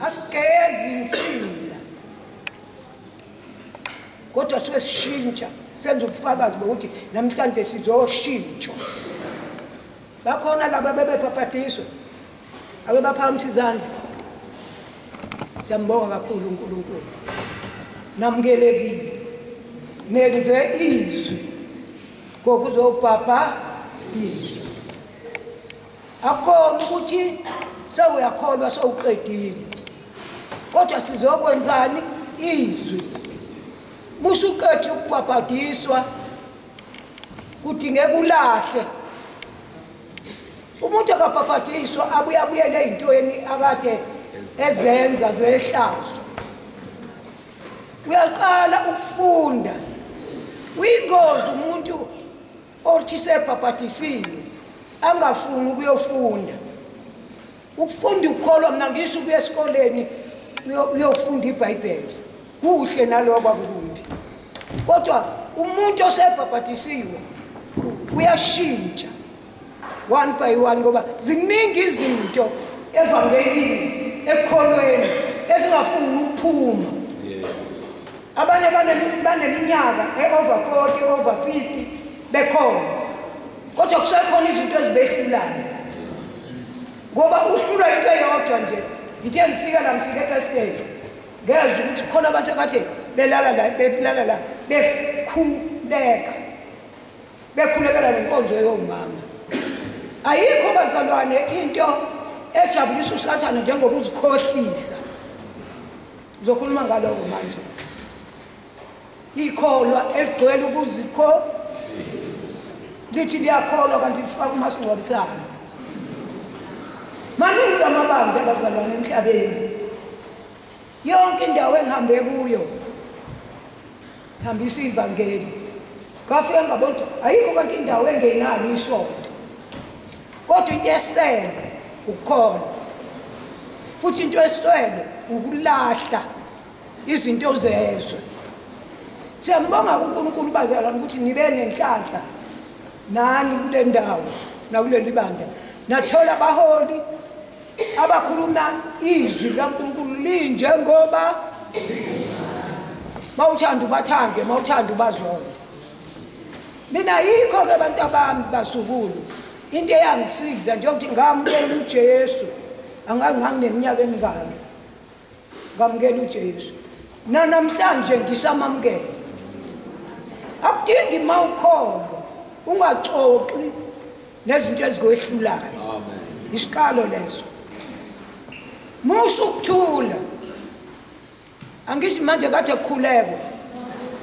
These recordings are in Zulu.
asigezi insila kodwa sesishintsha senza ubufakazi bokuthi namhlanje sizoshintsha bakhona laba bebebhabhadiswa ake baphakamisa izandla siyambonga kakhulu uNkulunkulu namukelekile nenze izwi ngokuzobhabhadiswa akhona ukuthi sewuyakholwa sewuqedile kodwa sizokwenzani izwi musuqedwe ukubhabhadiswa kudingeka ulahle umuntu akabhabhadiswa abuyele ezintweni akade ezenza zehlazo uyaqala ukufunda uyingozi umuntu othi sebhabhadisiwe angafuni ukuyofunda ukufunda ukukholwa mina ngisho ukuya esikoleni uyofunda iBhayibheli kuhle naloko akulumbi kodwa umuntu osebhabhadisiwe uyashintsha one by one ngoba ziningi izinto evangelini ekholweni ezingafuni ukuphuma abanye baneminyaka over 40 over 50 bekhona kodwa kusekhona izinto ezibehlulayo ngoba uhlula into eyodwa nje ngithe ngifika la ngifika eTestgate ngezwe ukuthi khona abantu akade belala la bekhulekela lenkonzo yomama ayikho bazalwane into ejabulisa uSathane njengokuzikhohlisa ngizokhuluma ngaloko manje ikholwa egcwele ukuzikho lithi liyakholwa kanti lifaka umasingcwabisana maningi amabandla abazalwane emhlabeni yonke indawo engihambe kuyo hambisa ivangeli ngafika ngabona ayikho kanti indawo engenalo isonto kodwa into esele ukukholwa futhi into eswele ukulahla izinto zezwe siyambonga uNkulunkulu bazalwane ukuthi nibe nenhlanhla nani kule ndawo nakuleli bandla nathola abaholi abakhuluma izwi laNkulunkulu linje ngoba mawuthanda ubathande mawuthanda ubazone mina yikho ke abantu abami basukulu into eyangisiza njengokuthi ngamukela uJesu angangineminyaka emingaki ngamukela uJesu namhlanje ngisamamukela akudingi mawukholwa ungaxoxi nezinto ezikwehlulayo amen isiqalo leso musukuthula angithi manje kade kukhuleko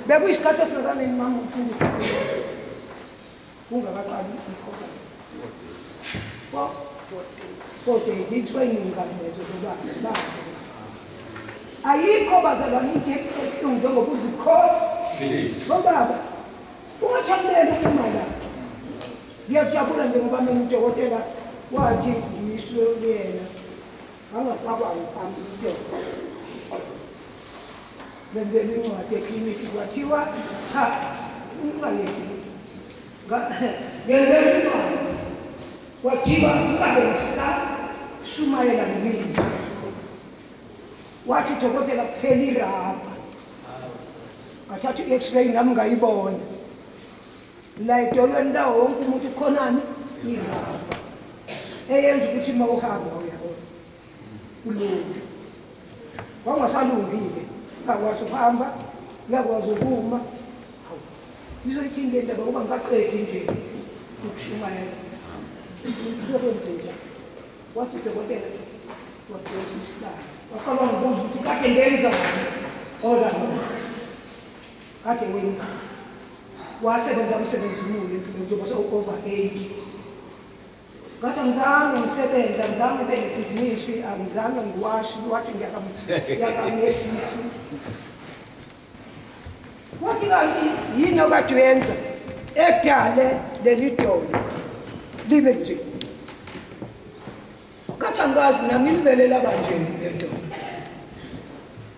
bekuyisikhathi esingakanani mama ufuna ungakaqali ikhoba 4 days training kamezo ngoba ayikho bazalwane into ebuhlungu njengokuzikhohlisa baba ungachamulela uma la ngiyajabula njengoba mina udokotela wathi ngiswe yena angafakwa ngaphambi benzele incwadi ekliniki kwathiwa cha ungaleki ngenzele incwadi kwathiwa ungabe ngisashumayela nomini wathi udokotela kuphela irabha athatha i-x-ray nami ngayibona la edolweni lawo wonke umuntu ukhonani irabha eyenza ukuthi uma uhamba uyabona ulungu wangasalungile ngakwazi ukuhamba ngakwazi ukuma izoyithini le ndaba ngoba ngaqedi nje ukushumayela uzokwenzela wathi udokotela wadonsa isihlalo waqala ngibuza ukuthi kade ngenza ola kade wenza wasebenza umsebenzi muni empilweni njengoba sewu-over 80 kade ngizange ngisebenza ngizange ibe nebhizinisi angizange ngiwashi wathi ngiyakamesisi wathi kanti yini okade wenza ekudale leli dolo libe nje kade angazi nami livelela kanje ledolo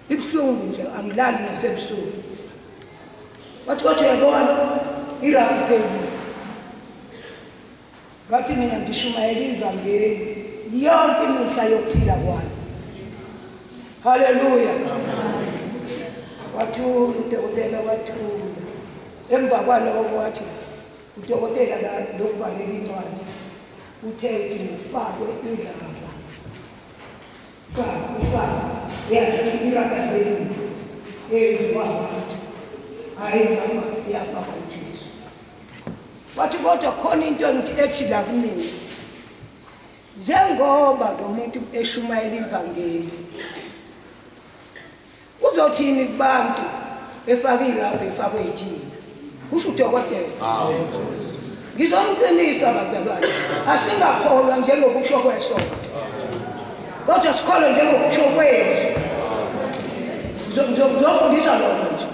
ibuhlungu nje angilali nasebusuku wathi uyabona irabha ipheli ngathi mina ngishumayela ivangeli yonke imihla yokuphila kwami Haleluya. Wathula udokotela wathula. Emva kwalokho wathi udokotela lokuvalela incwadi uthe ufakwe indaba. Ufakwe yakhe wabantu hayi mama iyafaka uJesu. Wathi kodwa khona into ethi la kumina. Njengoba lo muntu eshumayela ivangeli uzothini kubantu efakile lapha efakwe ethini. Kusho udokotela. Ngizomqinisa abazalwane. Asingakholwa njengokusho kwesonto. Kodwa sikholwa njengokusho kwethu. Ngizofundisa lokho nje.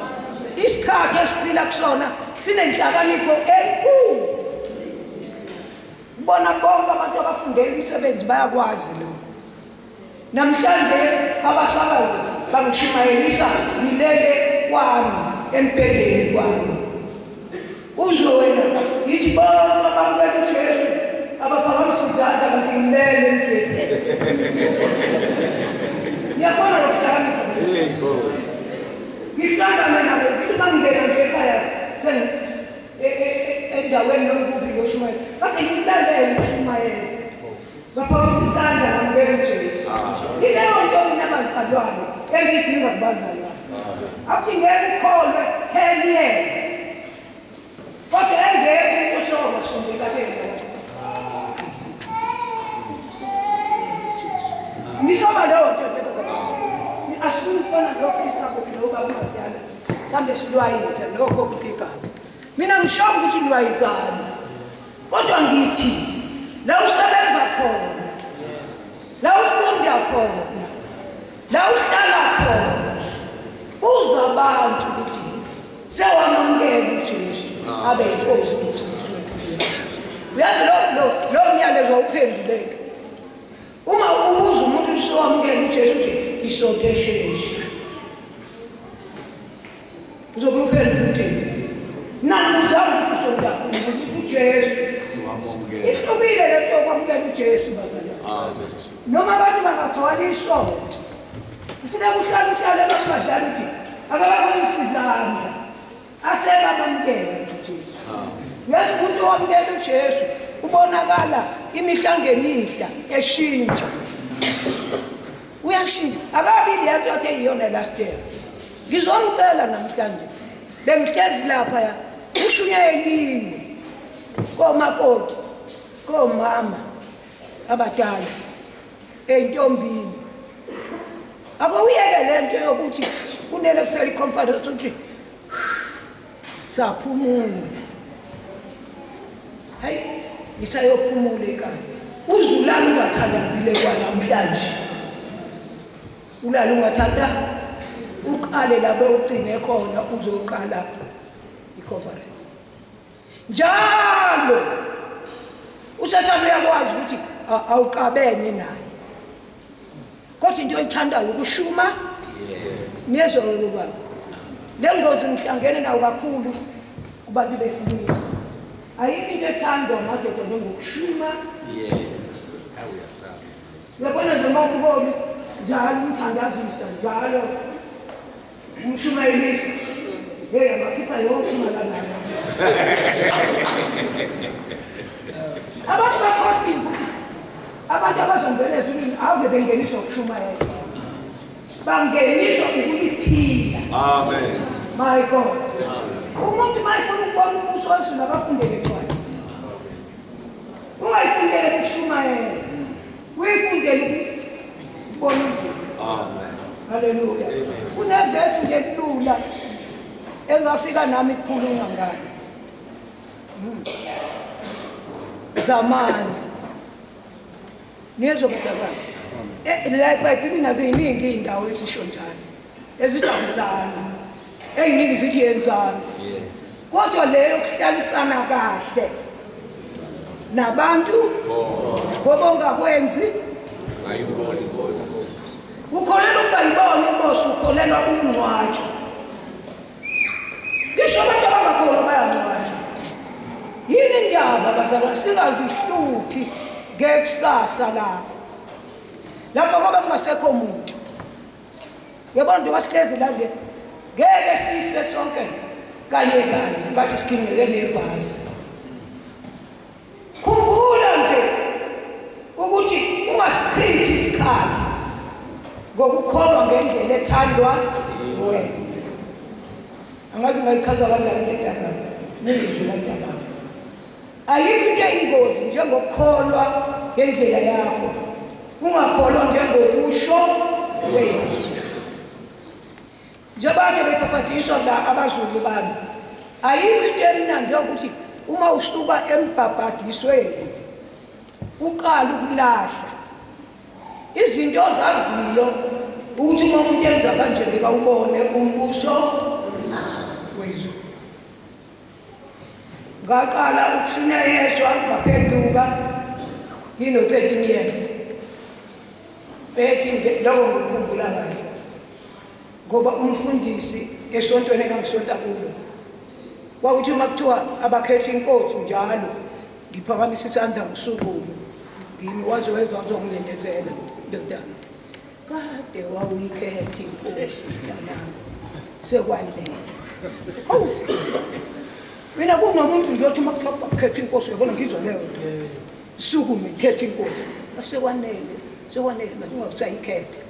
Isikhathi esiphila kusona sinenhlakanipho enkulu. Bona bonke abantu abafundela imisebenzi bayakwazi lokho. Namhlanje abasakazi bangishumayelisa ngilele kwami empedeni kwami. Uzwe wena yithi bonke abamukela uJesu abaphakamisa izandla kanti ngilele empedeni. Ngiyabona ukuhlakanipha. Ngihlangana nabo ukuthi bangena nje ekhaya endaweni nomkubi yoshumayela. Kade ngimlandele uShumayela. Baphakamisa isandla bambeka uJesu. Yileyo nto unabazalwane engidinga kubazalwane. Akungeke ukholwe 10 years. Kodwa engeke umuntu oshoba sondela kena. Ngisoma leyo nto asifuni ukubona lokho isakho lokho abadala. Kambe silwayiza lokho kukikabi. Mina ngishonga ukuthi lwayizana. Kodwa ngithi la usebenza khona. La ufunda khona. La uhlala khona. Uza abantu ukuthi sewamamukela uJesu abe inkosi uMsindisi wethu. Uyazi lo myalezo uphenduleke. Uma ubuza umuntu ukuthi sewamukela uJesu nje isonto esheshe. Uzobe uphendula uthini? Nakuzama ukuthi usonto ukuthi uJesu siwamukela. Ihlukile lento yokwamukela uJesu bazalwane. Amen. Noma abantu bangathwala isonto. Kufuneka uhlale bakubadala ukuthi akabamsizanga. Asebamukela uJesu. Yazi umuntu owamukela uJesu ubonakala imihla ngemihla eshintsha. Uyashintsha. Akabi lento athe iyona last year. Ngizomcela namhlanje. Bengihlezi lapha ya. Ushunyayelini. Komakoti. Komama abadala. Entombini. Akuyeke lento yokuthi kunele kuphela iconference ukuthi saphumula. Hayi, ngisayophumula ekhaya. Uzulala ungathandazile kwanamhlanje. Ulala ungathanda uqale lapho ugcine khona uzoqala iconference. Njalo usathana uyakwazi ukuthi awuqabene naye. Kodwa into oyithandayo ukushuma niyezwa ukuba lengozi ngihlangene nayo kakhulu kubantu besilisa. Ayikho into ethandwa amadoda ngokushuma. Yabona noma ukuholi njalo umthandazisa njalo umshumayelisa. Hey amakhipha yonke imali nayo. Abantu bakhosi abantu abazongena ethunini ave bengeniswa ukushumayela. Bangeniswa ukuliphila. Amen. My God. Umuntu mayifuna ukubona ubuso wesizwe akafundele kwakhe. Ungayifundele ukushumayela. Uyifundele ukubona ubuso. Amen. Hallelujah. Kunevesi nje kulula engafika nami ikhuluma ngani. Zamani. Niyezwa kuthakala. La iBhayibheli nazo iningi indawo esisho njalo. Ezidabuzana. Eyiningi zithi yenzana. Kodwa leyo kuhlalisana kahle nabantu ngoba ongakwenzi ayiboni kodwa. Ukholelwa ungayiboni inkosi ukholelwa ungcwatsho. Ngisho abantu abangakholwa bayangcwatsha. Yini indaba bazalwane singazihluphi ngekusasa lakho. Lapho ngoba kungasekho umuntu. Yabona nje wasihlezi la nje ngeke sife sonke kanye ngathi sikhingeke nebhasi. Khumbula nje ukuthi ungasichithi isikhathi ngokukholwa ngendlela ethandwa wena. Angazi ngayichaza kanjani le ndaba nizwe la. Ayikho into eyingozi njengokukholwa ngendlela yakho. Ungakholwa njengokusho kwethu. Njengoba bepapathiswa la abazulu bami. Ayikho into emnandi ukuthi uma usuka embhabhadisweni uqala ukulahla izinto ozaziyo ukuthi uma umuntu enza kanje ngeke ubone umbuso wezulu. Ngaqala ukusina yeswa ngaphenduka ngino 13 years. 13 lokho ngikhumbula kahle. Ngoba umfundisi esontweni engangisonta kulo kwakuthi uma kuthiwa abakhetha inkosi njalo ngiphakamisa isandla ngisukume ngimi wazowezwa uzongilendezela ndodana kade wawuyikhetha inkosi mntanami sekwanele. Awu mina kunomuntu nje othi makuthiwa bakhetha inkosi yabona ngizoleyo sukume ngikhetha inkosi sekwanele manje ungawusayikhetha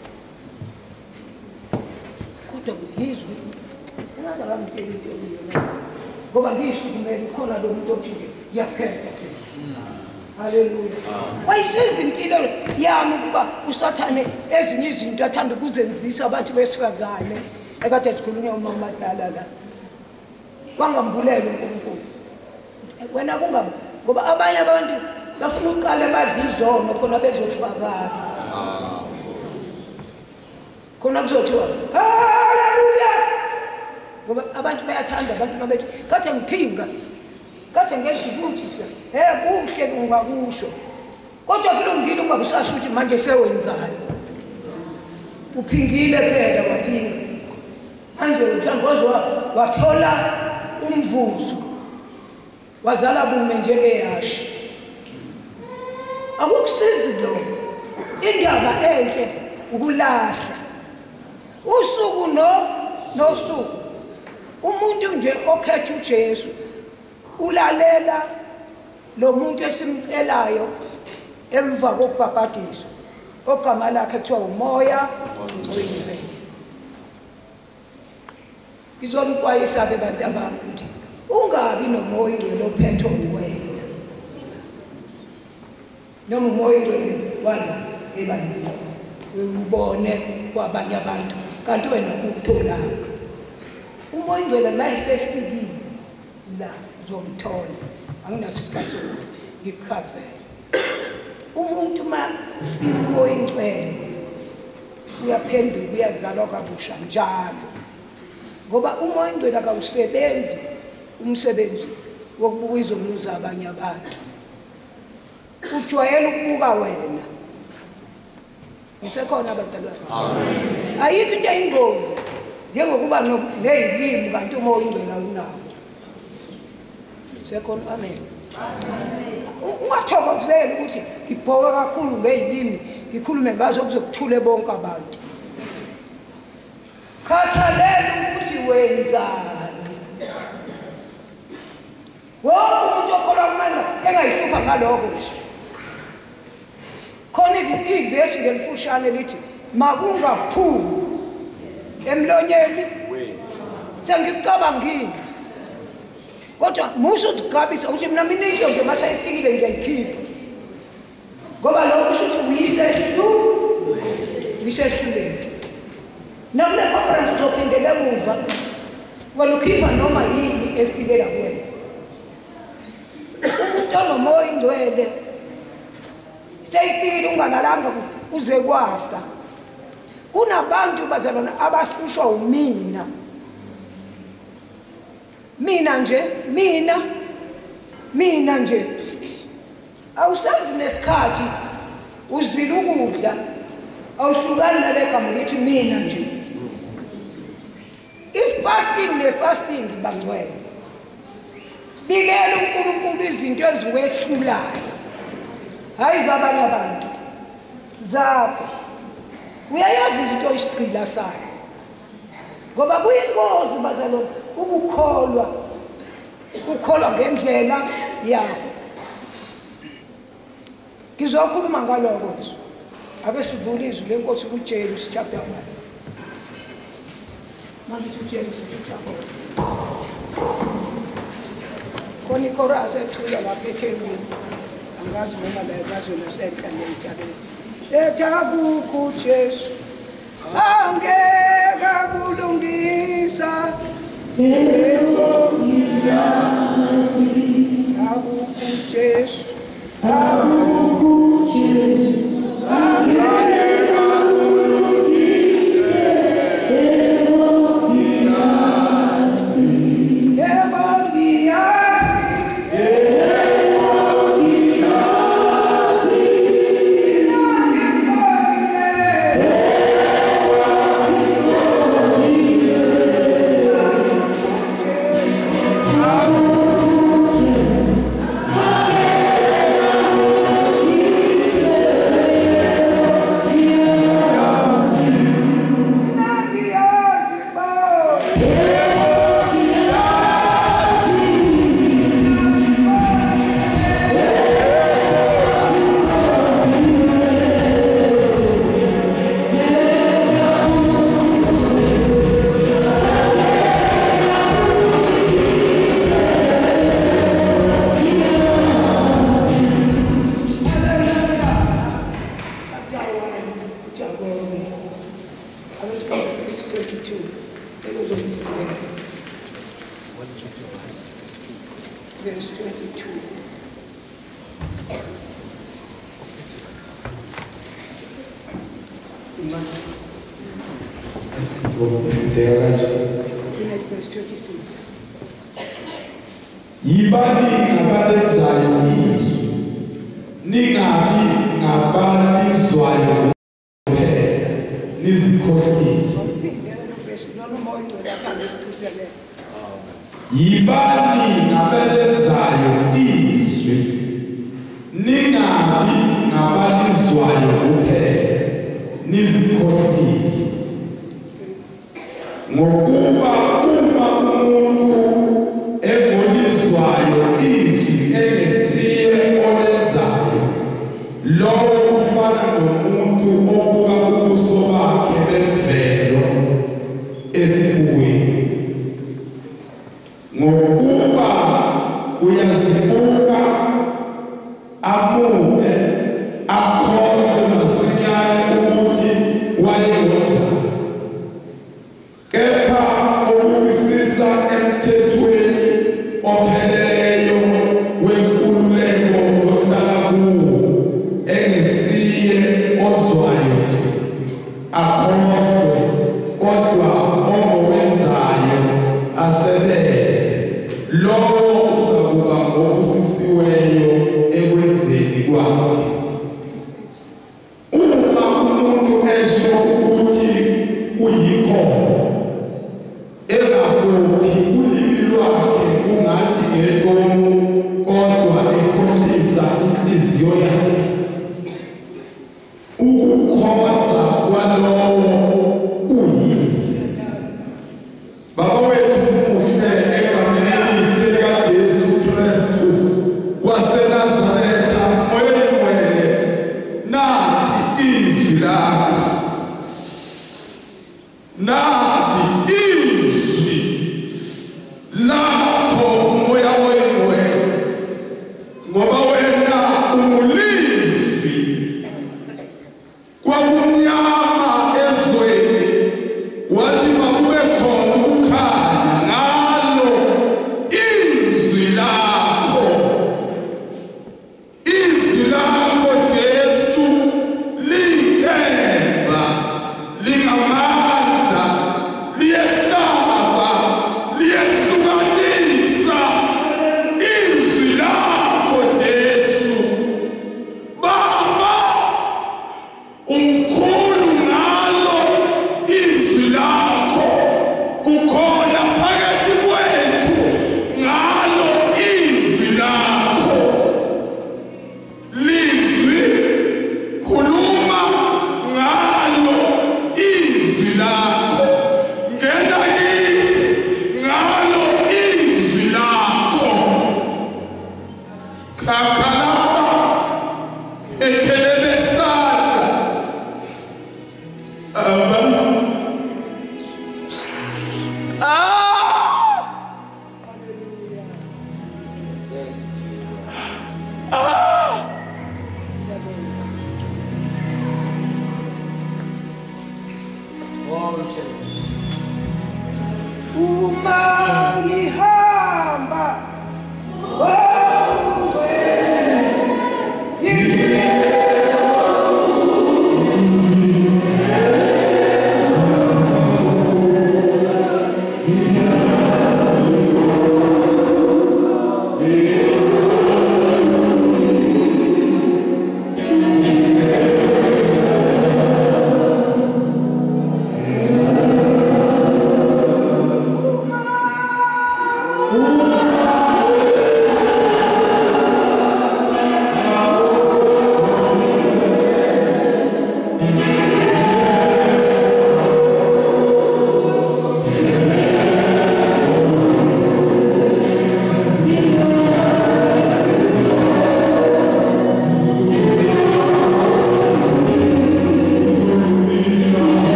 kodwa ngizwe ungaza ngamtshela into yona ngoba ngisukumele khona lo muntu othi nje ngiyakhetha. Haleluya. Wayisiza impilo yami kuba usathane ezinye izinto athanda ukuzenzisa abantu besifazane ekade sikhulunywa uma madlala la. Wangambulela uNkulunkulu. Wena kungaba ngoba abanye abantu bafuna ukuqala badla izono khona bezofakaza. Khona kuzothiwa haleluya. Ngoba abantu bayathanda abantu mabethi kade ngiphinga kade ngezibuthi kuhle kungakusho kodwa kulungile ungabusasho ukuthi manje sewenzani uphingile phela waphinga manje mhlawumbe wathola umvuzo wazala bume njengeyashi. Akukusizi lokho. Indaba enhle ukulahla usuku nosuku. Umuntu nje okhetha uJesu ulalela lo muntu esimcelayo emva kokubhabhadiswa ogama lakhe kuthiwa umoya oyingcwele. Ngizonikwayisa ke bantu abami ukuthi ungabi nomoya oyingcwele ophethwe uwena noma umoya oyingcwele wala ebandleni ubone kwabanye abantu kanti wena ukutholanga. Umoya oyingcwele mayesesifikile la zomthola anginaso isikhathi sokuthi ngikuchazele. Umuntu ma ufika umoya oyingcwele uyaphenduka uyazalwa kabusha njalo ngoba umoya oyingcwele akawusebenzi umsebenzi wokubuka izono zabanye abantu. Ujwayele ukubuka wena. Ngisekhona abadala. Amen. Ayikho into eyingozi njengokuba nezilimi kanti umoya oyingcwele awunawo. Sekhona. Amen. Ungathokozeli ukuthi ngibhoka kakhulu ngezilimi ngikhulume ngazo kuzokuthule bonke abantu. Khathalela ukuthi wenzani. Wonke umuntu okholwa kumanga engayihlupha ngaloko nje. Khona ivesi ngelifushane lithi makungaphumi emlonyeni sengikucabangile kodwa musu ukugabisa ukuthi mina into nje masayifikile ngiyayikhipha ngoba lokho kusho ukuthi uyisehluleke. Nakule conference uzophindela emuva wena ukhipha noma yini efikela kuwena. Umuntu onomoya oyingcwele seyifikile unganalanga kuze kwasa. Kunabantu bazalwana abahlushwa umina. Mina nje awusazi nesikhathi uzila ukudla awuhlukani nalegama lithi mina nje. If fasting bangcwele bikela uNkulunkulu izinto eziwehlulayo hayi zabanye abantu zakho. Uyayazi into isigqila sayo ngoba kuyingozi bazalwane ukukholwa ukholwa ngendlela yakho. Ngizokhuluma ngaloko nje. Ake sivule izwi lenkosi kuJames chapter 1. Manje uJames chapter 1. Khona ichorus ethula lapha eThekwini. Angazi noma la bazona senhla nemhlabeni. Letha kukho uJesu. Angeke kulungisa. Yebo ngiyasi. Akukho uJesu. Akukho uJesu. Angeke kulungisa. Yebo ngiyasi. Yebo ngiyasi. Verse 22. Verse 26. Yibani ngabalenzayo izwi, ningabi ngabalizwayo kuphela, nizikhohlise. Yibani ngabalenzayo izwi, ningabi ngabalizwayo kuphela, nizikhohlise. Ngokuba uma umuntu ebolizwayo izwi engesiye olenzayo, lowo ufana nomuntu obuka ubuso bakhe bemvelo esibukweni. Ngokuba uyazibuka amuke akhohlwe masinyane ukuthi wayengonjani. Kepha okubisisa emthethweni opheleleyo wenkululeko ohlala kuwo engesiye ozwayo nje akhohlwe, kodwa ongowenzayo asebenze, lowo uzakuba ngobusisiweyo ekwenzeni kwakhe. Uma umuntu esho ukuthi uyikholwa engabophi ulimi lwakhe kungathi ngetomu, kodwa ekhohlisa inhliziyo yakhe, ukukhonza kwalowo kuyize. Baba wethu muhle egameni elihle likaJesu Kristu waseNazaretha, Moya Oyingcwele, nathi izwi lakho, nathi izwi lakho Moya Oyingcwele, ngoba wena ungulizwi kwakumnyama ezweni, wathi makube khona ukukhanya, ngalo izwi lakho. Izwi lakho Jesu liyinkemba, lingamandla, liyehlaba, liyehlukanisa. Izwi lakho Jesu, Baba, umkhulu ngalo izwi lakho, ukhona phakathi kwethu ngalo izwi lakho. Lizwi, khuluma ngalo izwi lakho, ngena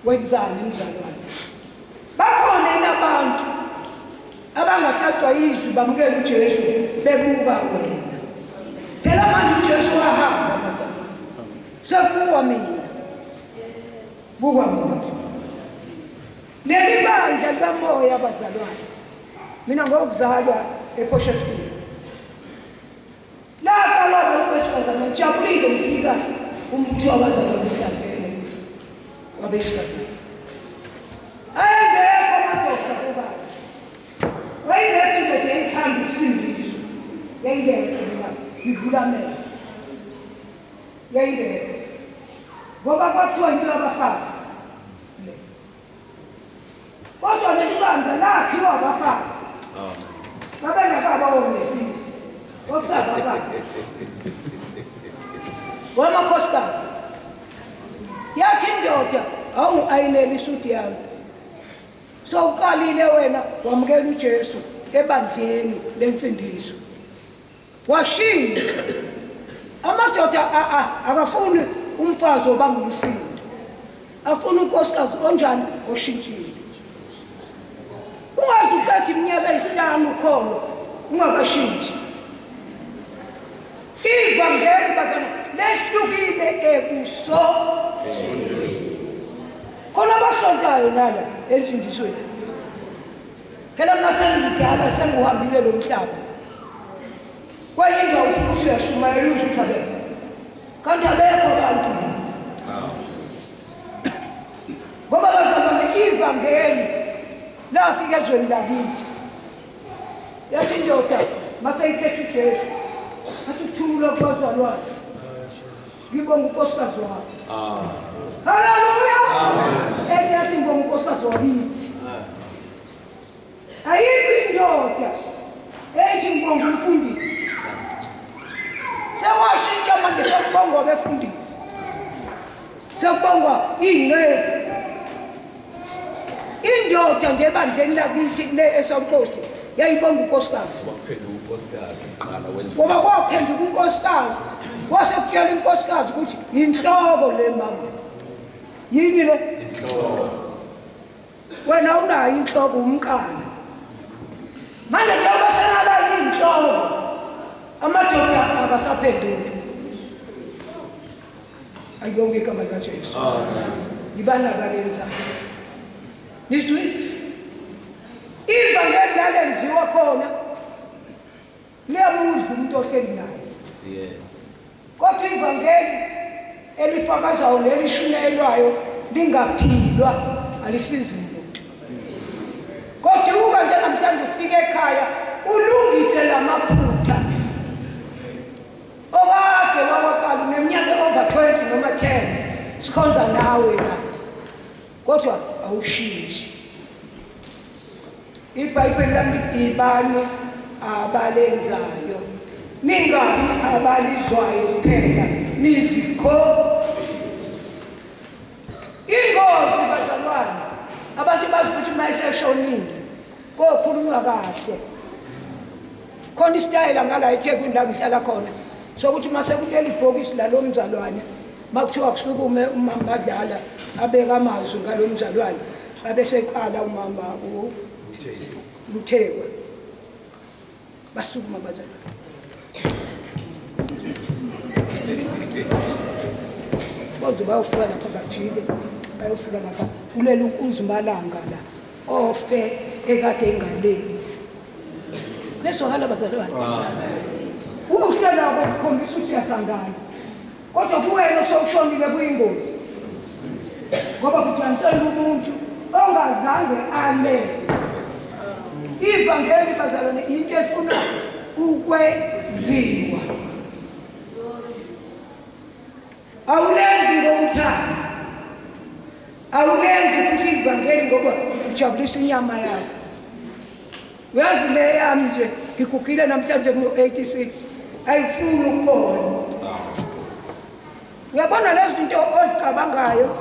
Wenzani mzalwane bakhona inabantu abangahlatshwa yizwi bamukela uJesu bebuka wena phela manje uJesu wahamba bazalwane sekubuka mina leli bandla likamoya bazalwane mina ngokuzalwa ePortshepstone lapha lokho besifazana ngijabulile ngifika umuntu wabazalwane umhlabeni wabesifazane ayengekho amadoda kuba wayengekho indoda eyithanda ukusindiswa yayingekho ngivula amehlo yayingekho ngoba kwakuthiwa into yabafazi kodwa leli banga lakhiwa abafazi babengakabawonesisi okusabafazi wamakhosikazi yathi indoda awungu-ayinela isuti yami so uqalile wena wamukela uJesu ebandleni lensindiso washinda amadoda akafuni umfazi obanga umsindo afuna unkosikazi onjani oshintshile ungazi uqeda iminyaka eyisihlanu khona ungakashintshi ivangeli bazana lehlukile ebuso khona abasontayo nala ensindisweni phela mina sengidala senguhambile lo mhlaba kwayindawo ufuna uyashumayela uzuthalela kanti abekho abantu ngoba bazalwane ivangeli lafika ezweni lakithi yathi indoda maseyikhetha uJesu athi uthula kubazalwane ngibonga unkosikazi wakho haleluya eyathi ngibonga unkosikazi wakithi ayikho indoda ethi ngibonga umfundisi sewashintsha manje sekubongwa befundisi sekubongwa ingcebo indoda nje ebandleni lakithi kule eSonkosi yayibonga unkosikazi ngoba kwaphenduka unkosikazi wasekutshela inkosikazi ukuthi inhloko le mama yini le inhloko wena unayo inhloko umqala manje njengoba senaba yinhloko amadoda akasaphenduki ayibonge igama likaJesu ibana balenza nizwile ivangeli lalenziwa khona liyamudla umuntu ohleli naye kodwa ivangeli elifakazayo nelishunyelwayo lingaphilwa alisizi muntu kodwa uka nje namhlanje ufike ekhaya ulungise lamaphutha okade wawaqala neminyaka over 20 noma 10 sikhonza nawe la kodwa awushintshi iBhayibheli lami ibani abalenzayo ningabi abalizwayo kuphela nizikho ingozi bazalwane abantu bazi ukuthi mayiseshonile kokhulunywa kahle khona istyle ngala eThekwini la ngihlala khona sokuthi mase kuleli ibhokisi lalo mzalwane makuthiwa kusukume umama badlala abeka amazwi ngalo mzalwane abeseqala umama uMthekwa basukuma bazalwane boze bayofika lapha bajile bayofika lapha kulela uNkuzimalanga la ofe ekade engalenzi lesokhala bazalwane uhle nabo ukhombisa ukuthi siyathandana kodwa kuwena sokushonile kuyingozi ngoba kujantshela umuntu ongazange alenze ivangeli bazalwane into efuna ukwenziwa awulenzi ngomthando awulenzi ukuthi ivangeli ngoba ujabulisa inyama yakho uyazi le yami nje ngigugile namhlanje kuno-86 ayifuni ukukhona uyabona lezi zinto ozicabangayo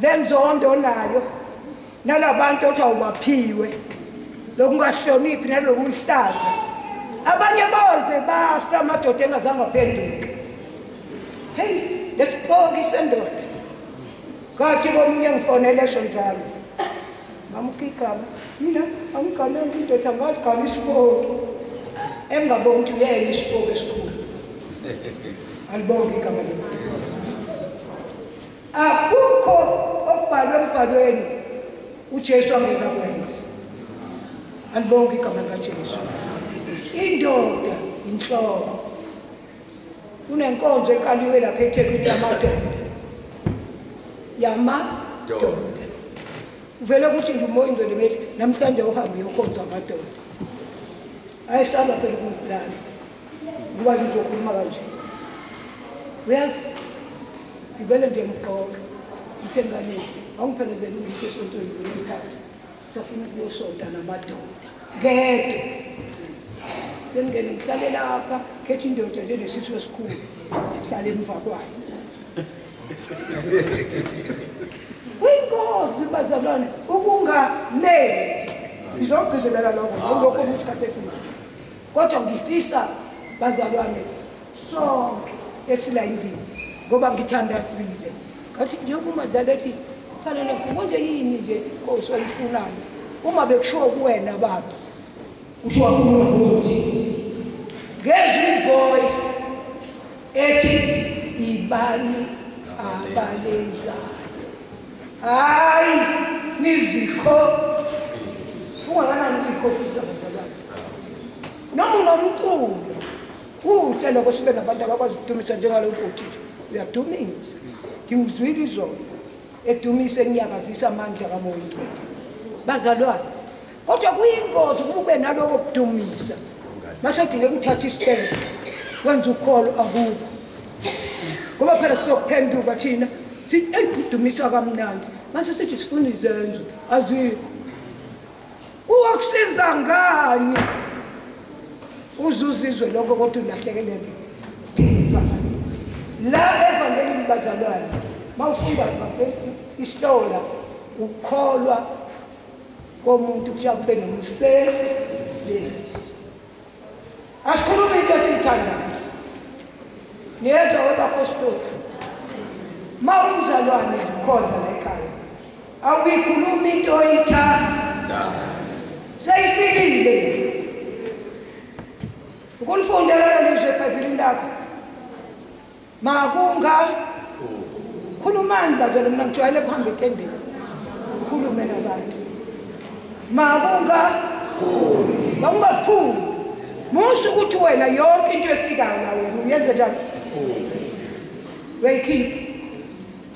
lenzondo onayo nalabantu othi awubaphiwe lokungahloniphi nalokuhlaza abanye boze bafa amadoda engazange aphenduke hey lesipoki sendoda kathi komunye ngifonele esho njalo mamukigaba mina angiganele indoda ngathi gama isipoki engaboni ukuthi uyena isipoki esikhulu alibonge igama likaJesu akukho okubhalwe embhalweni uJesu angekakwenzi alibonge igama likaJesu indoda inhloko kunenkonzo eqaliwe lapha eThekwini yamadoda uvele ukuthi nje umoya ingcwele methi namhlanje uhambe uyokhonza amadoda ayisaba phela ukuplana ngoba ngizokhuluma kanje uyazi ngivele nje ngiqoqa ngithe ngane awungiphelezele ukuthi esontweni lesikhathi safuna ukuyosonta namadoda ngedwa sengene ngihlale lapha khetha indoda nje nesitho esikhulu sihlale emva kwayo kuyingozi bazalwane ukungalenzi ngizogqizelela lokho ngokho isikhathi esiningi kodwa ngifisa bazalwane sonke esilayivini ngoba ngithandazile ngathi njengoba umadala ethi fanele konje yini nje inkosi oyifunayo uma bekushiwo kuwena baba usho wakhuluma ngokuthi ngezwi voice ethi ibani abalenzayo hayi nizikho ungakanani ikhofisa bazalwane noma unomculo kuhle lokho sibe nabantu abakwazi ukudumisa njengalo ubhuti uyadumisa ngimzwile izolo edumisa enyakazisa amandla kamoya ingcwele bazalwane kodwa kuyingozi ukuba ube naloko kudumisa mase kudingeka uthatha istand wenza ukholo akukho ngoba phela sizokuphenduka thina sithi ekudumisa kamnandi mase sithi sifuna izenzo azikho kuwakusiza ngani uzuzizwe lokho kodwa ulahlekelele la evangelini bazalwane mawufunda isitola ukholwa komuntu kuya kube nomsebenzi asikhuluma into esiyithandayo niyedwa webapostoli mawumzalwane ukhonza la ekhaya awuyikhuluma into oyithanda seyifikile ukulifundela lizwe eBhayibhelini lakho makunga khulumani bazalwane mina ngijwayele kuhamba etendeni khulume nabantu makunga bangaphumi musu ukuthi wena yonke into efikayo la wena uyenze njani uyayikhipha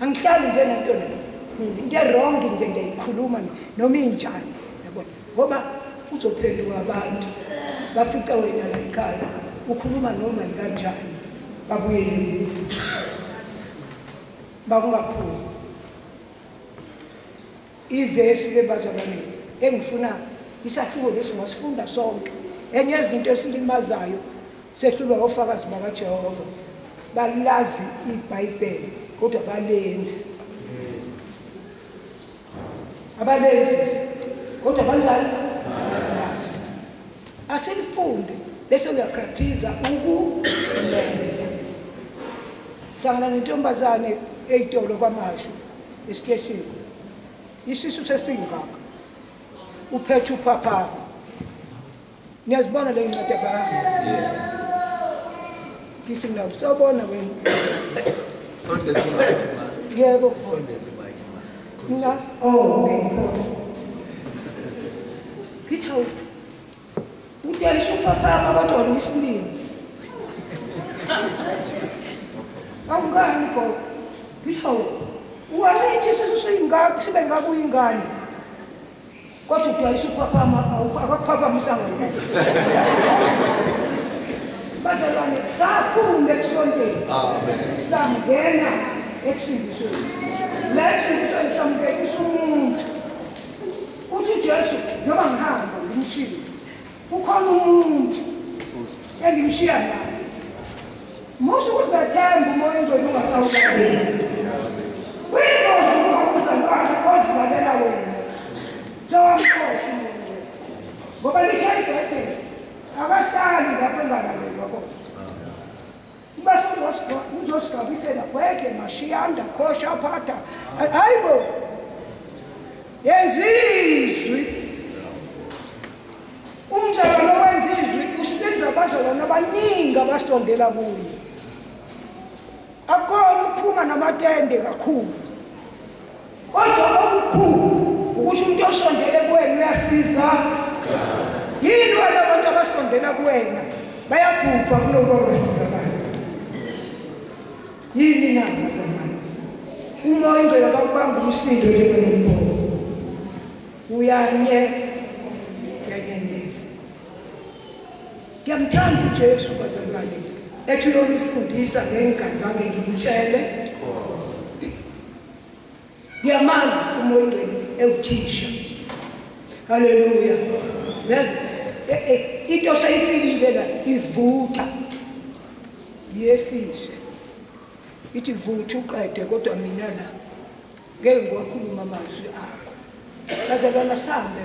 angihlali nje nento le mina into wrong nje ngiyikhuluma noma injani yabona ngoba uzophenduka abantu bafika wena la ekhaya ukhuluma noma kanjani babuyele emuva bakungaphumi ivesi lebazalwane engifuna isahluko lesingasifunda sonke enye izinto esilimazayo sehlulwa ofakazi bakaJehova balazi iBhayibheli kodwa balenzi abalenzi kodwa kanjani asilifunde bese uyakhathiza ukulenza hlangana nentombazane eyitolo kwamashu esiteshini isisu sesingaka uphethe uphapha niyazibona le incwadi yakahamba ngithi nawe sobona wena yebo na ngikhohlwa ngithi hawu utayisha uphapha kodwa wena isilimi awungani kodwa ngithi hawu uwalithi isisu singaka sibe ngakuyingane kodwa utayisha uphapha akakuphaphamisa ngani bazalwane saphumbe ekusonteni samngena ekusindisweni la ekusindisweni samngenisa umuntu uthi uJesu noma ngihamba ngimshiya ukhona umuntu engimshiya naye musu kuzathemba umoya engcwele ungasawulaleli uyingozi umzalwane ozibalela wena sowamkhohlwa umuntu ngoba lisha iBhayibheli akahlali lapho engalalelwa khona base uzosigabisela kweke mashiyanda khosha phatha hayibo yenzizwi umzalwane wenzizwi usiza abazalwane abaningi abasondela kuye akhona ukuphuma namatende kakhulu kodwa okukhulu ukuthi umuntu osondele kuwena uyasiza yini wena abantu abasondela kuwena bayabhubha kuloko kwesizakala yini na bazalwane umoya ingcwele akubamba umsindo njengenombono uyanyenyeza ngiyamthanda uJesu bazalwane ethi uyomfundisa ngezingazi zake ngimtshele ngiyamazi umoya ingcwele ewuthisha haleluya yazi into seyifikile la ivuka yesise ithi vutha uqede kodwa mina la ngeke ngiwakhuluma amazwi akho bazalwana sambe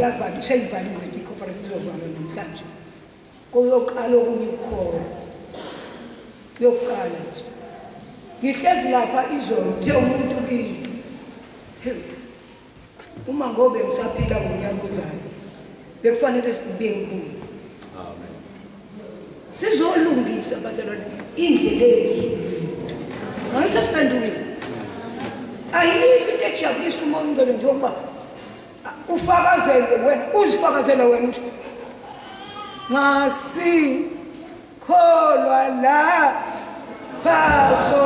yavali seyivaliwe iconference izovalwa namhlanje kuyoqala okunye ukukhona yokuqala ngihlezi lapha izolo uthe umuntu kini uma ngobe ngisaphila ngonyaka ozayo bekufanele sibe nkulu amen sizolungisa bazalwane indlela ezo angisasiphendukile ayikho into ejabulisa umoya ingcwele njengoba ufakazele wena uzifakazele wena ukuthi ngasikholwa la paso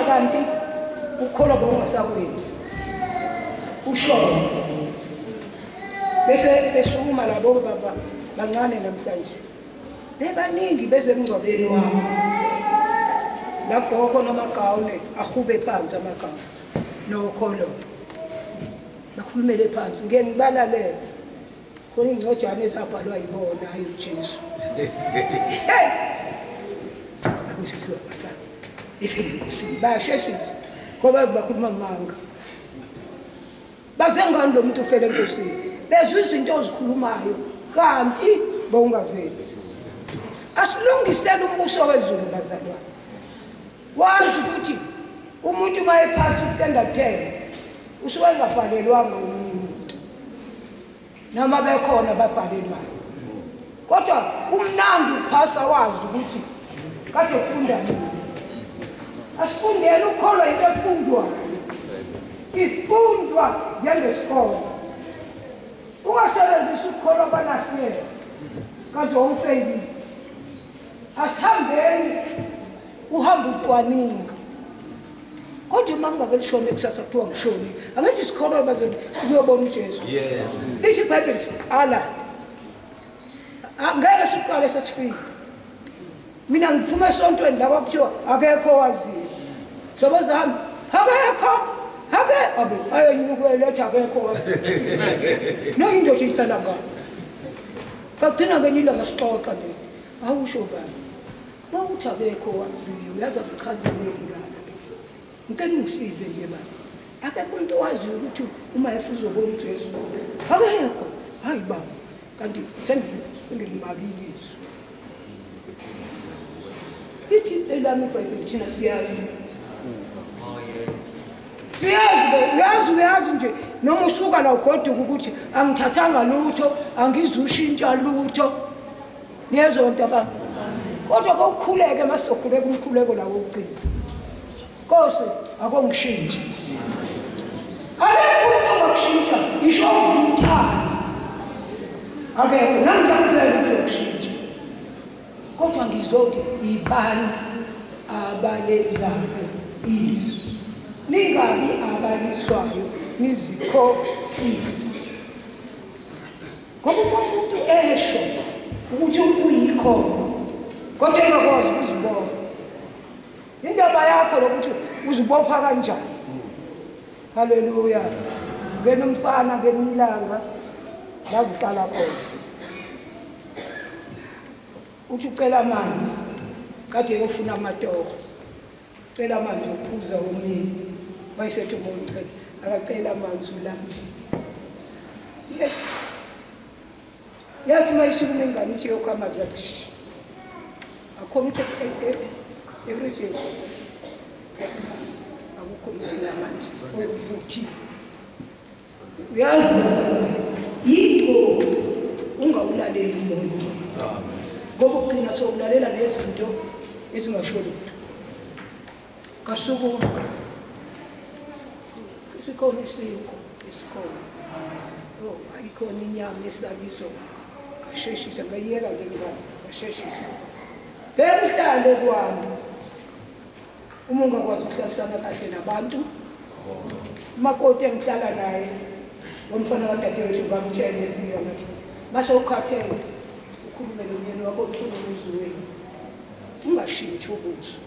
kanti ukholwa bewungasakwenzi ushoyo bese besukuma labo baba bancane namhlanje bebaningi bezemngcwabeni wami lagqoko namagawune ahube phansi amagawune nokholo bakhulumele phansi ngeke ngibalalela khona ingcojana ezabhalwa yibona hayi uJesu akusisiwa bafana ifile inkosini bayasheshisa ngoba bakhuluma manga baze ngani lo muntu ufele enkosini bezwe izinto ozikhulumayo kanti bowungazenzi asilungisele umbuso wezulu bazalwane wazi ukuthi umuntu mayephasa ukutenda 10 usuke engabhalelwanga umuntu noma bekhona babhalelwayo kodwa kumnandi uphasa wazi ukuthi kade ufunda nini asifundele ukholwa into efundwayo ifundwa njengesikole ungasebenzisa ukukholwa kwanasilela kanti wawufeyilile asihambeni uhambe ucwaninga kodwa uma ngingake lishone kusasa kuthiwa ngishoni angithi isikholwa bazeni uyobona uJesu lithi iBhayibheli siqala angeke siqale sesifike mina ngiphuma esontweni la kwakuthiwa akekho owaziyo hlobo zami akekho abe ayenyuke letha akekho owaziyo no indoda ihlala ngapha kakugcina ngenye ilanga sixoxa nje awusho bani bawuthi akekho owaziyo uyaza kuchazaneli kahle ngicela ungisize nje bani akekho umuntu owaziyo ukuthi uma efuzobona uJesu akekho hayi baba kanti ngilimakile izwi ithi elami iBhayibheli thina siyazi uyazi nje noma usuka la ugoduka ukuthi angithathanga lutho angizushintsha lutho niyezonto abantu kodwa kokukhuleke masokhuleka umkhuleko la wokuqina Nkosi akongishintshe akekho umuntu ongakushintsha isho uvuthana akekho nangiyakuzela ukushintsha kodwa ngizothi ibani abalenzayo izwi ningabi abaliswayo nizikhohlise ngoba umuntu esho ukuthi uyikhono kodwa engakwazi ukuzibona indaba yakho lokuthi uzibopha kanjani haleluya ngena umfana ngemilanga la kuhlala khona uthi ucela amanzi kade uyofuna amatoho ucela amanzi ophuza omini wayesethi umuntu akacela amanzi ulami yes yathi mayishumi ingane ithi yokho amanzi athi akho ukuthi everything akukho ukuthi amanzi ovuthi uyazi yiko ungawulaleli umuntu ngoba ugcina sowulalela nezinto ezingasho lutho kasuku sikhona isikhona ayikhona inyama esabizo kasheshisa ngayeka le ngane kasheshisa bekuhlale kwami uma ungakwazi ukuhlalisana kahle nabantu umakoti engihlala naye ngomfana kadadewethu ngamtshela efika ngathi mase ukhathele ukhulume nomyeni wakho ufuna ukuzweni ungashinthi ubuso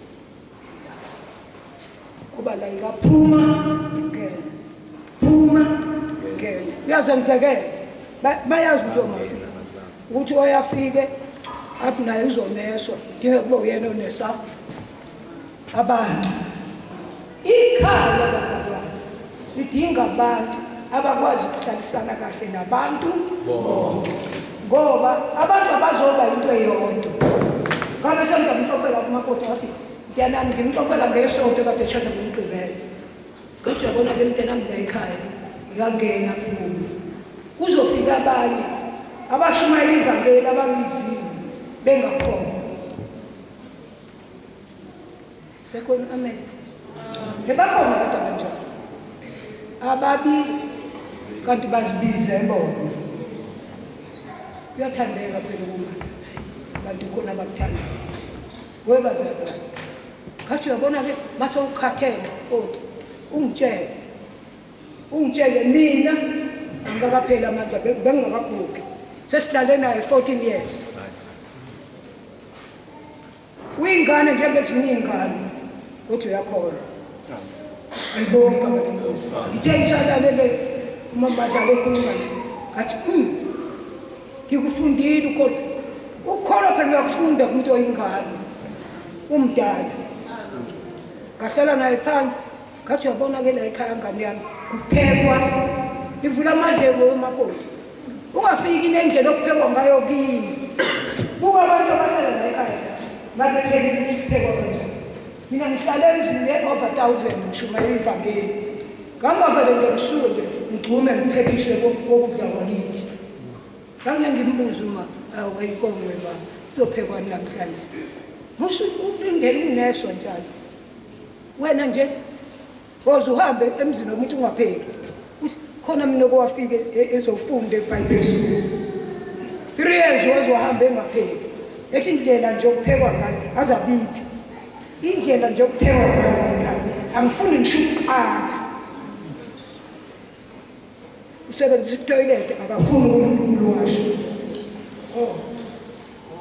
kuba la ikaphuma ngene uyazenzekela bayazi nje omafika ukuthi oyafike athi naye uzomeswa ngeke uyena onesa abantu ikhaya labazalwane lidinga abantu abakwazi ukuhlalisana kahle nabantu bonke ngoba abantu abazoba into eyodwa ngabe sengamxoxela kumakoti wathi ngiyanami ngimxoxela ngesonto kade shada ngimgqibela kodwa yabona ke mntanami la ekhaya ngiyangena phuma kuzofika abanye abashumayela ivangeli abangizini bengakhona sekhona amen ebakhona abantu abanjalo ababi kanti bazibize bona kuyathandeka phela uma bantu khona abakuthanda webazalwane Khathi uyabona-ke mase ukhakhela kodwa ungitshele mina angikakapheli amandla bengingakagugi sesihlale naye 14 years uyingane njengezinye iy'ngane kodwa uyakholwa angibongi igama lenkosi ngithe ngisalalele umambadlala ekhuluma ngathi ngikufundile ukukholwa phela uyakufunda kumuntu oyingane umdala ngahlala naye phansi ngathi uyabona-ke la ekhaya ngane yami kuphekwa livula amadleko womakoti ungafiki nendlela okuphekwa ngayo kini buka abantu abahlala la ekhaya babephekile ukuthi kuphekwa kanjani mina ngihlale emzini over 1000 ngishumayela ivangeli ngangavele nje ngisuke ngigcume ngiphekishe kokudla kwalithi ngangiye ngimbuza uma wayinkomo wema kuzophekwa namhlanje ulindele uneswa njalo wena nje woze uhambe emzini womuntu ungapheki uthi khona mina okwafike ezofunda eBible school 3 years woze uhambe engapheki indlela nje okuphekwa ngayo azabiphi indlela nje okuphekwa ngayo ekhaya angifuni ngisho ukuqala usebenzisa itoilet akafuni umuntu uwashe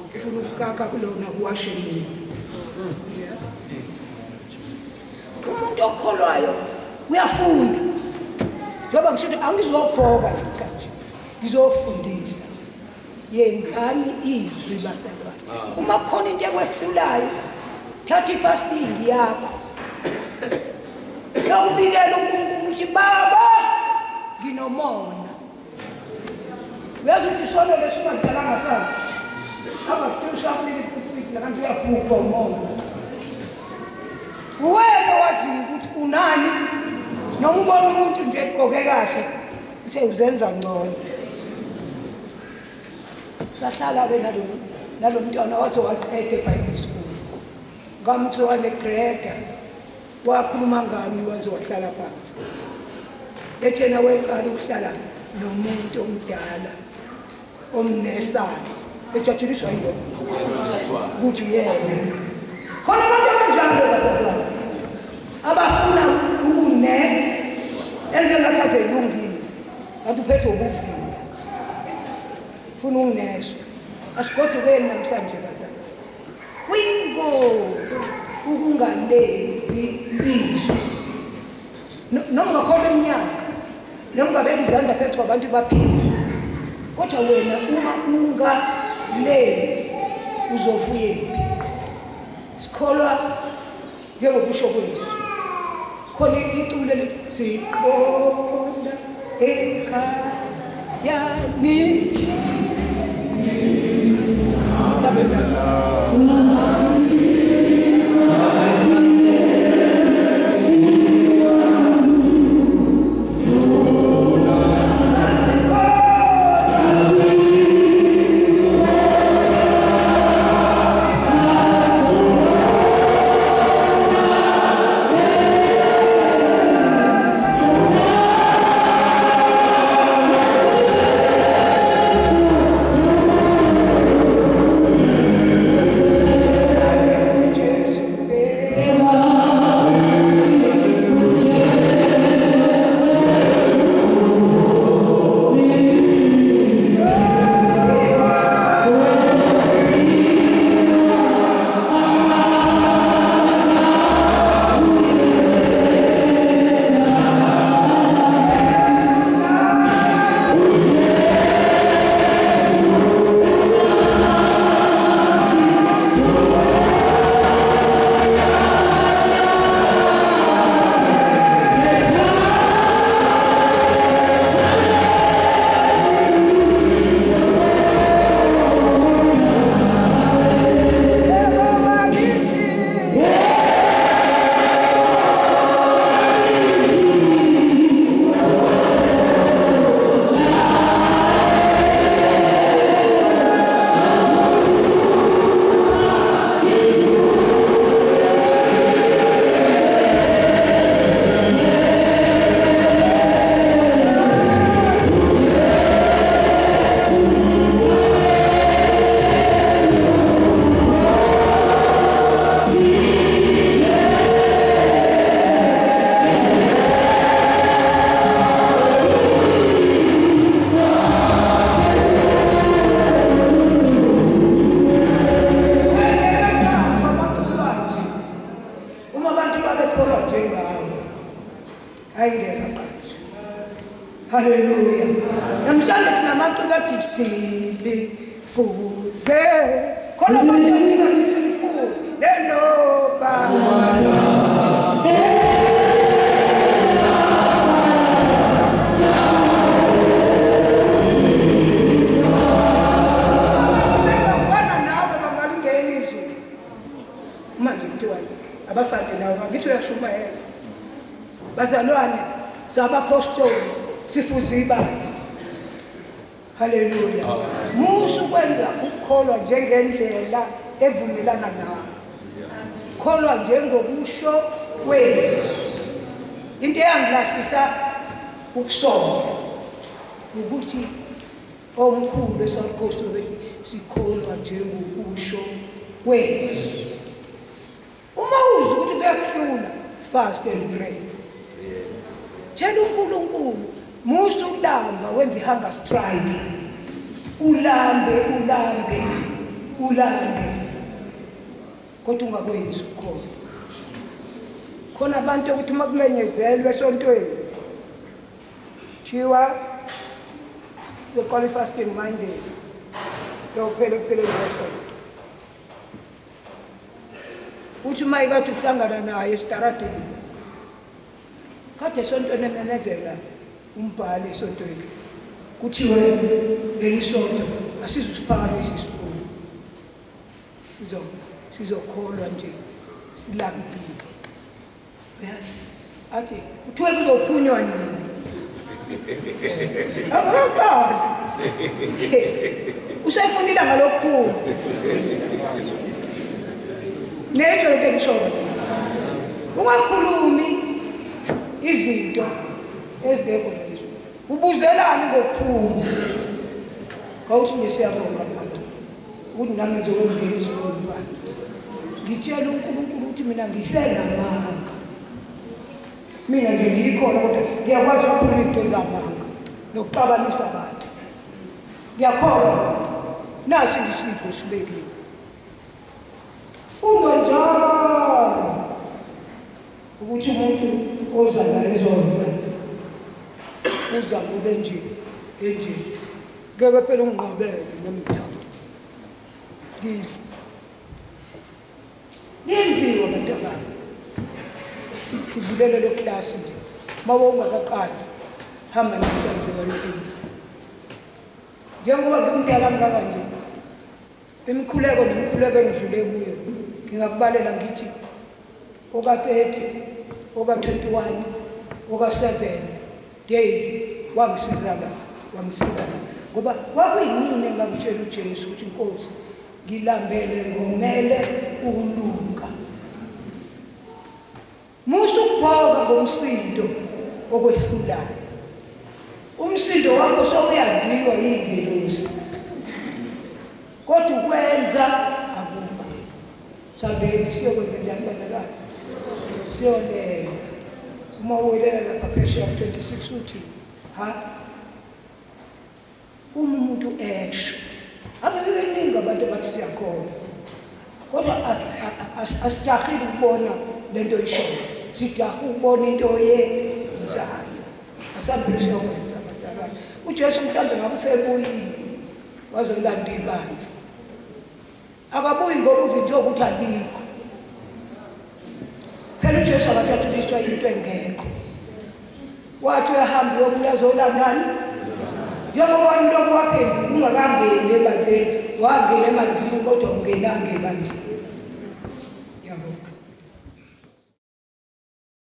ngifuna ukukaka kulona kuwashe mina umuntu okholwayo uyafunda ngoba ngisho angizobhoka namhlanje ngizofundisa yenzani izwi bazalwane uma kukhona into ekwehlulayo thatha ifasting yakho yokubikela uNkulunkulu ukuthi baba nginomona uyazi ukuthi isona lesuka ngicalanga sazi abakutusha kuliphi kanti uyabhubha umona wena waziyo ukuthi unani noma ubona umuntu nje egqoke kahle uthe uzenza ngcono sahlala-ke nalo mntwana waze waqeda eBible school ngamthiwa negreda wakhuluma ngami waze wahlala phansi ethena weqala ukuhlala nomuntu omdala omnesayo ejatshuliswa yilo ukuthi uyena khona abantu abanjalo bazalwane abafuna ukune enzengathi azelungile kanti uphethe ubuvila ufuna ukuneshwa asigodukeni namhlanje bazalwane kuyingozi ukungalezi izwi noma ungakhona eminyaka noma ungabeka izandla phezu kwabantu baphile kodwa wena uma ungalezi uzovuyephi sikholwa njengokusho kwethu khona iculo elithi siqonda ekhaya nithi ayingena qanje. Haleluya. Namhlanje sinamaculo athi silifuze. Khona abantu aphika silifuze. Lenoba. Abafana nawo ngithi uyashumayela bazalwane sabapostoli sifuze ibandla. Haleluya. Musu kwenza ukukholwa njengendlela evumelana nawe, kholwa njengokusho kwezwi. Into eyangilahlisa ukusonga ukuthi omkhulu eSouth Coast wethu sikholwa njengokusho kwezwi. Uma uzi ukuthi kuyakuhlula, fast and pray. Tshela uNkulunkulu, musu ulamba wenza ihunger strike. Ulambe. Kodwa ungakwenzi ukukholwa. Khona abantu ukuthi uma kumenyezelwe esontweni, thiwa beqala fasting Monday. Yophela ngesonto. Uthi mayikathi uhlangana naye esitaradini. Kade esontweni emenezela umbhali esontweni. Kuthiwe leli sonto asizusiphakamisa isifundo. Sizokholwa nje silambile. Uyazi? Athi kuthiwe kuzophunywa nini? Akaqali. Usefunile ngalokuphuma. Netho into engishoyo. Ungakhulumi izinto ezingekho lezo. Ubuzelani ngokuphuma. Kawuthi nisiyabonga abantu. Ukuthi nami ngizokwenza izifundo phansi. Ngitshela uNkulunkulu ukuthi mina ngisenamanga. Mina nje ngikhona kodwa ngiyakwazi ukukhuluma into ezamanga nokuxabanisa abantu. Ngiyakholwa. Nasi ngisidlo sibekile. Funda njalo ukuthi umuntu oza la ezonza uza kube nje ngeke phela ungqabele nomthando ngidla yenziwa abantu abanye kivulele lo class nje mabe ungakaqali hamba namhlanje kwalokuyenza njengoba ngimdala ngaka nje imikhuleko engidlule kuyo ngingakubalela ngithi oka-30 oka-21 oka-7 days wangisiza ngoba kwakuyimina engakutshela uJesu ukuthi Nkosi ngilambele ngomele ukulunga. Musu ukubhoka ngomsindo okwehlulayo. Umsindo wakho sowuyaziwa yingelosi. Kodwa ukwenza akukho. Sambeni siyokwenza njani bazalwane? Siyolenza. Uma uwelela lapha phesheya 26 uthi umuntu esho. Ave bebeningi abantu abathi siyakholwa. Kodwa asijahile ukubona lento ishoyo. Sijaha ukubona into yenzayo. Asambeni siyokwenza bazalwane. uJesu mhlawumbe ngabe usebuyile wazolanda ibandla. Akabuyi ngoba uvinjwe ukuthi alikho. Phela uJesu akathathuliswa into engekho. Wathi uyahamba yobuya zolandani. Njengoba umuntu okwaphendula ungakangeni ebandleni, wangena emanzini kodwa ungenanga ebandleni.